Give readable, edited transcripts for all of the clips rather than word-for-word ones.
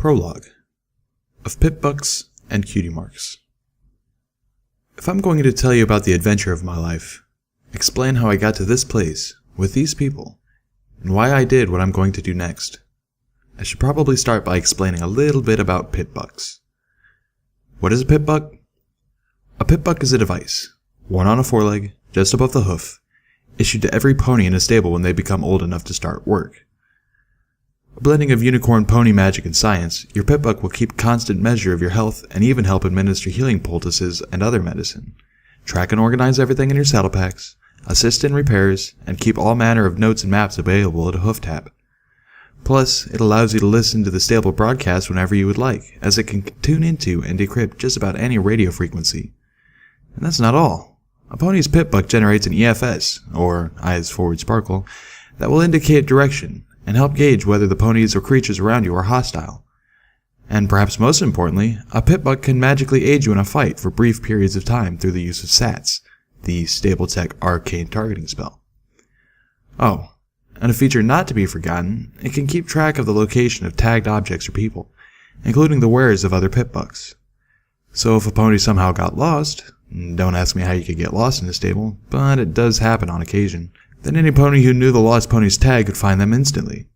Prologue of Pip-Bucks and Cutie Marks. If I'm going to tell you about the adventure of my life, explain how I got to this place with these people, and why I did what I'm going to do next, I should probably start by explaining a little bit about Pip-Bucks. What is a Pip-Buck? A Pip-Buck is a device, worn on a foreleg, just above the hoof, issued to every pony in a stable when they become old enough to start work. A blending of unicorn pony magic and science, your Pip-Buck will keep constant measure of your health and even help administer healing poultices and other medicine, track and organize everything in your saddle packs, assist in repairs, and keep all manner of notes and maps available at a hoof tap. Plus, it allows you to listen to the stable broadcast whenever you would like, as it can tune into and decrypt just about any radio frequency. And that's not all. A pony's Pip-Buck generates an EFS, or Eyes Forward Sparkle, that will indicate direction and help gauge whether the ponies or creatures around you are hostile. And perhaps most importantly, a Pip-Buck can magically aid you in a fight for brief periods of time through the use of SATs, the Stable Tech Arcane Targeting spell. Oh, and a feature not to be forgotten, it can keep track of the location of tagged objects or people, including the wearers of other Pip-Bucks. So if a pony somehow got lost, don't ask me how you could get lost in a stable, but it does happen on occasion, then any pony who knew the lost pony's tag could find them instantly.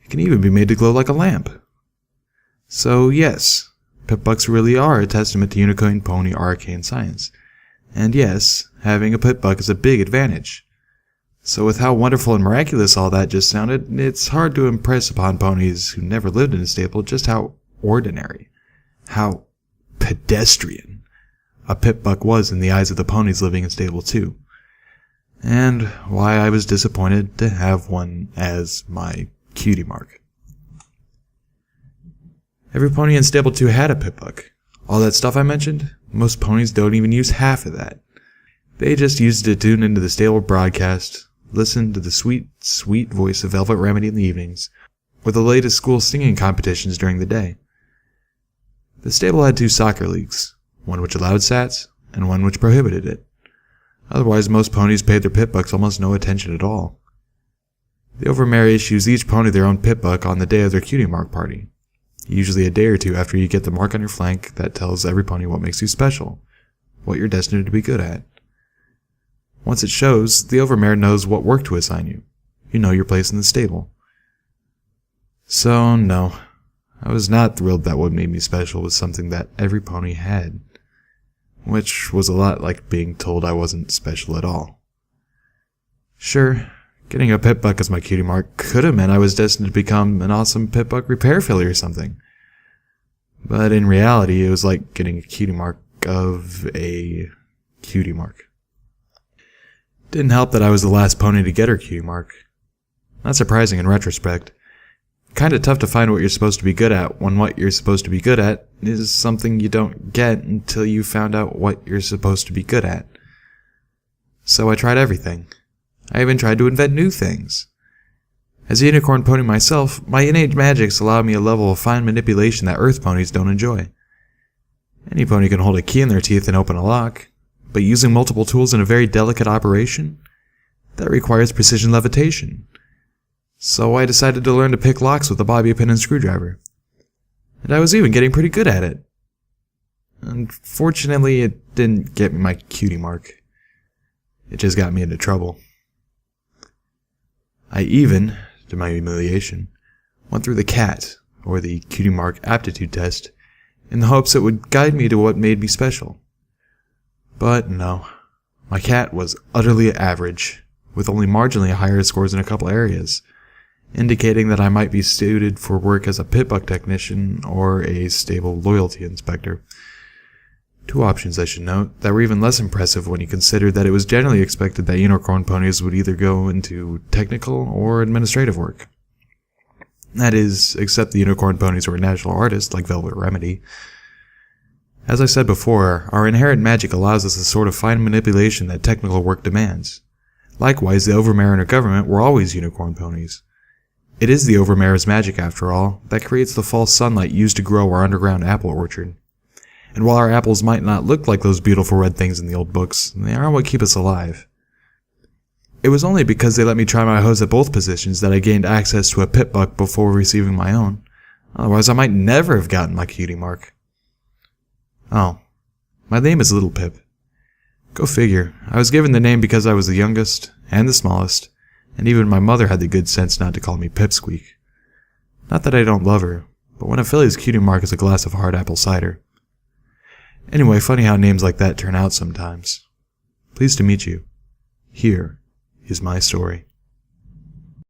It can even be made to glow like a lamp. So yes, Pip-Bucks really are a testament to unicorn pony arcane science. And yes, having a Pip-Buck is a big advantage. So with how wonderful and miraculous all that just sounded, it's hard to impress upon ponies who never lived in a stable just how ordinary, how pedestrian a Pip-Buck was in the eyes of the ponies living in stable 2. And why I was disappointed to have one as my cutie mark. Every pony in stable 2 had a Pip-Buck. All that stuff I mentioned, most ponies don't even use half of that. They just used it to tune into the stable broadcast, listen to the sweet, sweet voice of Velvet Remedy in the evenings, or the latest school singing competitions during the day. The stable had 2 soccer leagues, one which allowed SATs, and one which prohibited it. Otherwise, most ponies paid their Pip-Bucks almost no attention at all. The overmare issues each pony their own Pip-Buck on the day of their cutie mark party, usually a day or two after you get the mark on your flank that tells every pony what makes you special, what you're destined to be good at. Once it shows, the overmare knows what work to assign you. You know your place in the stable. So, no, I was not thrilled that what made me special was something that every pony had, which was a lot like being told I wasn't special at all. Sure, getting a Pip-Buck as my cutie mark could have meant I was destined to become an awesome Pip-Buck repair failure or something. But in reality, it was like getting a cutie mark of a cutie mark. Didn't help that I was the last pony to get her cutie mark. Not surprising in retrospect. Kinda tough to find what you're supposed to be good at when what you're supposed to be good at is something you don't get until you found out what you're supposed to be good at. So I tried everything. I even tried to invent new things. As a unicorn pony myself, my innate magics allow me a level of fine manipulation that earth ponies don't enjoy. Any pony can hold a key in their teeth and open a lock, but using multiple tools in a very delicate operation, that requires precision levitation. So I decided to learn to pick locks with a bobby pin and screwdriver. And I was even getting pretty good at it. Unfortunately, it didn't get me my cutie mark. It just got me into trouble. I even, to my humiliation, went through the KKat, or the Cutie Mark Aptitude Test, in the hopes it would guide me to what made me special. But no, my KKat was utterly average, with only marginally higher scores in a couple areas, indicating that I might be suited for work as a Pip-Buck technician or a stable loyalty inspector. 2 options, I should note, that were even less impressive when you consider that it was generally expected that unicorn ponies would either go into technical or administrative work. That is, except the unicorn ponies were national artists like Velvet Remedy. As I said before, our inherent magic allows us the sort of fine manipulation that technical work demands. Likewise, the overmare and her government were always unicorn ponies. It is the overmare's magic, after all, that creates the false sunlight used to grow our underground apple orchard. And while our apples might not look like those beautiful red things in the old books, they are what keep us alive. It was only because they let me try my hose at both positions that I gained access to a Pip-Buck before receiving my own, Otherwise I might never have gotten my cutie mark. Oh, my name is Little Pip. Go figure. I was given the name because I was the youngest and the smallest, and even my mother had the good sense not to call me Pipsqueak. Not that I don't love her, but when a filly's cutie mark is a glass of hard apple cider. Anyway, funny how names like that turn out sometimes. Pleased to meet you. Here is my story.